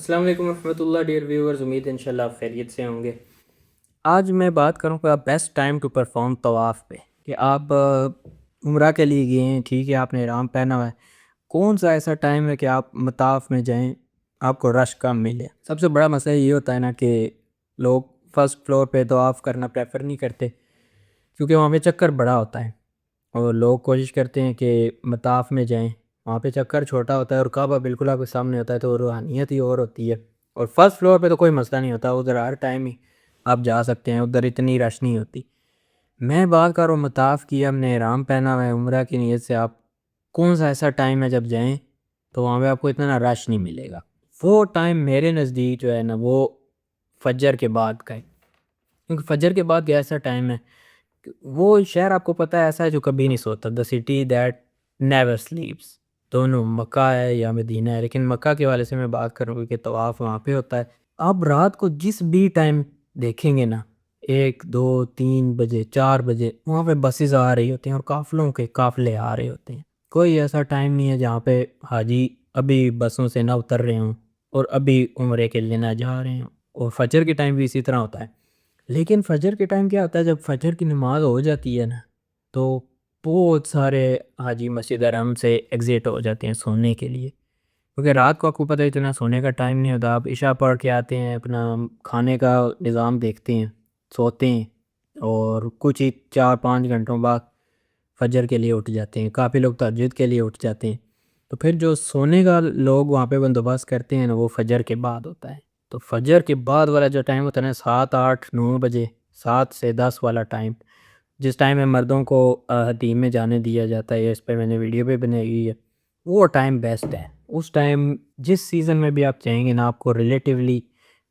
السلام علیکم ورحمۃ اللہ ڈیئر ویورز، امید ہے انشاءاللہ آپ خیریت سے ہوں گے۔ آج میں بات کروں گا بیسٹ ٹائم ٹو پرفارم طواف پہ، کہ آپ عمرہ کے لیے گئے ہیں، ٹھیک ہے، آپ نے احرام پہنا ہوا ہے، کون سا ایسا ٹائم ہے کہ آپ مطاف میں جائیں آپ کو رش کم ملے۔ سب سے بڑا مسئلہ یہ ہوتا ہے نا کہ لوگ فرسٹ فلور پہ طواف کرنا پریفر نہیں کرتے، کیونکہ وہاں پہ چکر بڑا ہوتا ہے، اور لوگ کوشش کرتے ہیں کہ مطاف میں جائیں، وہاں پہ چکر چھوٹا ہوتا ہے اور کعبہ بالکل آپ کے سامنے ہوتا ہے، تو روحانیت ہی اور ہوتی ہے۔ اور فرسٹ فلور پہ تو کوئی مسئلہ نہیں ہوتا، ادھر ہر ٹائم ہی آپ جا سکتے ہیں، ادھر اتنی رش نہیں ہوتی۔ میں بات کر رہا ہوں مطاف کی، ہم نے احرام پہنا ہوا ہے عمرہ کی نیت سے، آپ کون سا ایسا ٹائم ہے جب جائیں تو وہاں پہ آپ کو اتنا رش نہیں ملے گا۔ وہ ٹائم میرے نزدیک جو ہے نا وہ فجر کے بعد کا ہے، کیونکہ فجر کے بعد ایسا ٹائم ہے، وہ شہر آپ کو پتہ ہے ایسا ہے جو کبھی نہیں سوتا، the city that never sleeps, دونوں مکہ ہے یا مدینہ ہے۔ لیکن مکہ کے والے سے میں بات کروں گی کہ طواف وہاں پہ ہوتا ہے، آپ رات کو جس بھی ٹائم دیکھیں گے نا، 1 2 3 بجے 4 بجے وہاں پہ بسیز آ رہی ہوتی ہیں اور قافلوں کے قافلے آ رہے ہوتے ہیں۔ کوئی ایسا ٹائم نہیں ہے جہاں پہ حاجی ابھی بسوں سے نہ اتر رہے ہوں اور ابھی عمرے کے لیے نہ جا رہے ہوں۔ اور فجر کے ٹائم بھی اسی طرح ہوتا ہے، لیکن فجر کے ٹائم کیا ہوتا ہے، جب فجر کی نماز ہو جاتی ہے نا تو بہت سارے حاجی مسجد حرم سے ایگزٹ ہو جاتے ہیں سونے کے لیے، کیونکہ رات کو آپ کو پتہ ہے اتنا سونے کا ٹائم نہیں ہوتا، آپ عشاء پڑھ کے آتے ہیں، اپنا کھانے کا نظام دیکھتے ہیں، سوتے ہیں، اور کچھ ہی 4 5 گھنٹوں بعد فجر کے لیے اٹھ جاتے ہیں، کافی لوگ تہجد کے لیے اٹھ جاتے ہیں۔ تو پھر جو سونے کا لوگ وہاں پہ بندوبست کرتے ہیں نا وہ فجر کے بعد ہوتا ہے۔ تو فجر کے بعد والا جو ٹائم ہوتا ہے نا 7 8 9 بجے، 7 سے 10 والا ٹائم، جس ٹائم میں مردوں کو حتیم میں جانے دیا جاتا ہے، اس پہ میں نے ویڈیو بھی بنائی ہوئی ہے، وہ ٹائم بیسٹ ہے۔ اس ٹائم جس سیزن میں بھی آپ چاہیں گے نا آپ کو ریلیٹیولی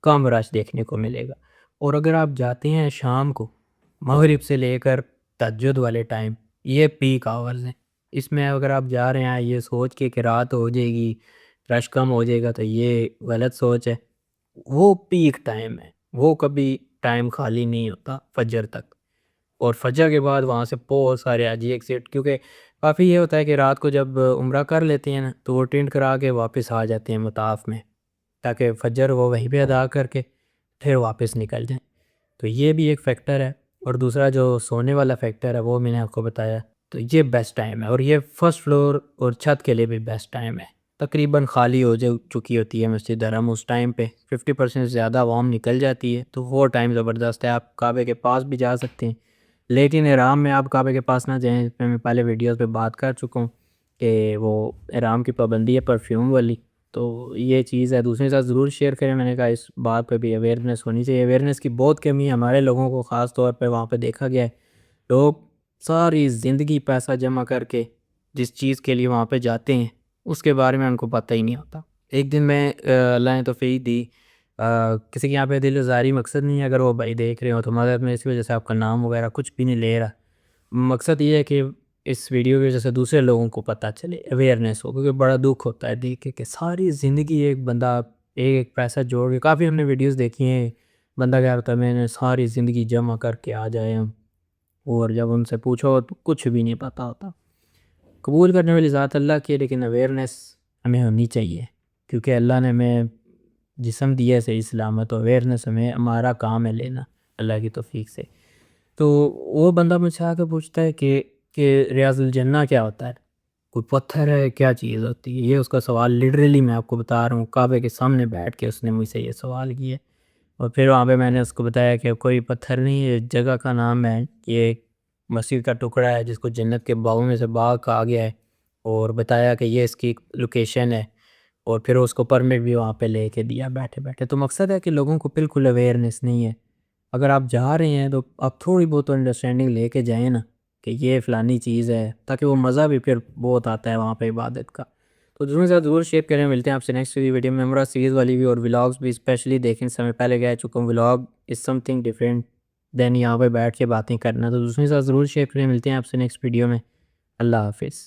کم رش دیکھنے کو ملے گا۔ اور اگر آپ جاتے ہیں شام کو، مغرب سے لے کر تہجد والے ٹائم، یہ پیک آورز ہیں، اس میں اگر آپ جا رہے ہیں یہ سوچ کے کہ رات ہو جائے گی رش کم ہو جائے گا تو یہ غلط سوچ ہے۔ وہ پیک ٹائم ہے، وہ کبھی ٹائم خالی نہیں ہوتا فجر تک۔ اور فجر کے بعد وہاں سے بہت سارے حاجی ایکسٹ، کیونکہ کافی یہ ہوتا ہے کہ رات کو جب عمرہ کر لیتے ہیں نا تو وہ ٹینٹ کرا کے واپس آ جاتے ہیں مطاف میں، تاکہ فجر وہ وہیں پہ ادا کر کے پھر واپس نکل جائیں۔ تو یہ بھی ایک فیکٹر ہے، اور دوسرا جو سونے والا فیکٹر ہے وہ میں نے آپ کو بتایا۔ تو یہ بیسٹ ٹائم ہے، اور یہ فرسٹ فلور اور چھت کے لیے بھی بیسٹ ٹائم ہے۔ تقریباً خالی ہو چکی ہوتی ہے مسجد حرم اس ٹائم پہ، 50% زیادہ عوام نکل جاتی ہے، تو وہ ٹائم زبردست ہے، آپ کعبے کے پاس بھی جا سکتے ہیں۔ لیکن احرام میں آپ کعبے کے پاس نہ جائیں، اس پہ میں پہلے ویڈیوز پہ بات کر چکا ہوں کہ وہ احرام کی پابندی ہے پرفیوم والی، تو یہ چیز ہے، دوسرے کے ساتھ ضرور شیئر کریں۔ میں نے کہا اس بات پہ بھی اویئرنیس ہونی چاہیے، اویئرنیس کی بہت کمی ہے ہمارے لوگوں کو، خاص طور پہ وہاں پہ دیکھا گیا ہے لوگ ساری زندگی پیسہ جمع کر کے جس چیز کے لیے وہاں پہ جاتے ہیں اس کے بارے میں ان کو پتہ ہی نہیں ہوتا۔ ایک دن میں اللہ نے توفیق دی، کسی کے یہاں پہ دل ظاہری مقصد نہیں ہے، اگر وہ بھائی دیکھ رہے ہو تو مدد میں اس وجہ سے آپ کا نام وغیرہ کچھ بھی نہیں لے رہا، مقصد یہ ہے کہ اس ویڈیو کی وجہ سے دوسرے لوگوں کو پتہ چلے، اویئرنیس ہو، کیونکہ بڑا دکھ ہوتا ہے دیکھ کے کہ ساری زندگی ایک بندہ ایک پیسہ جوڑ کے، کافی ہم نے ویڈیوز دیکھی ہیں، بندہ کیا ہوتا ہے میں نے ساری زندگی جمع کر کے آ جائے ہم، اور جب ان سے پوچھو تو کچھ بھی نہیں پتہ ہوتا۔ قبول کرنے والی ذات اللہ کی ہے، لیکن اویئرنیس ہمیں ہونی چاہیے، کیونکہ اللہ نے ہمیں جسم دیا ہے صحیح سلامت، اور اویئرنیس ہمیں ہمارا کام ہے لینا اللہ کی توفیق سے۔ تو وہ بندہ مجھ سے آ کے پوچھتا ہے کہ ریاض الجنہ کیا ہوتا ہے، کوئی پتھر ہے، کیا چیز ہوتی ہے؟ یہ اس کا سوال لٹرلی میں آپ کو بتا رہا ہوں، کعبے کے سامنے بیٹھ کے اس نے مجھ سے یہ سوال کیا، اور پھر وہاں پہ میں نے اس کو بتایا کہ کوئی پتھر نہیں ہے، جگہ کا نام ہے، یہ مسجد کا ٹکڑا ہے جس کو جنت کے باغوں میں سے باغ کہا گیا ہے، اور بتایا کہ یہ اس کی لوکیشن ہے، اور پھر اس کو پرمٹ بھی وہاں پہ لے کے دیا بیٹھے بیٹھے۔ تو مقصد ہے کہ لوگوں کو بالکل اویئرنیس نہیں ہے، اگر آپ جا رہے ہیں تو آپ تھوڑی بہت انڈرسٹینڈنگ لے کے جائیں نا کہ یہ فلانی چیز ہے، تاکہ وہ مزہ بھی پھر بہت آتا ہے وہاں پہ عبادت کا۔ تو دوسرے ساتھ ضرور شیئر کریں، ملتے ہیں آپ سے نیکسٹ ویڈیو میں۔ عمرہ سیریز والی بھی اور ولاگز بھی اسپیشلی دیکھیں، اس سے میں پہلے کہہ چکا ہوں ولاگ از سم تھنگ ڈفرینٹ دین یہاں پہ بیٹھ کے باتیں کرنا، تو دوسرے ساتھ ضرور شیئر کریں۔ ملتے ہیں آپ سے نیکسٹ ویڈیو میں، اللہ حافظ۔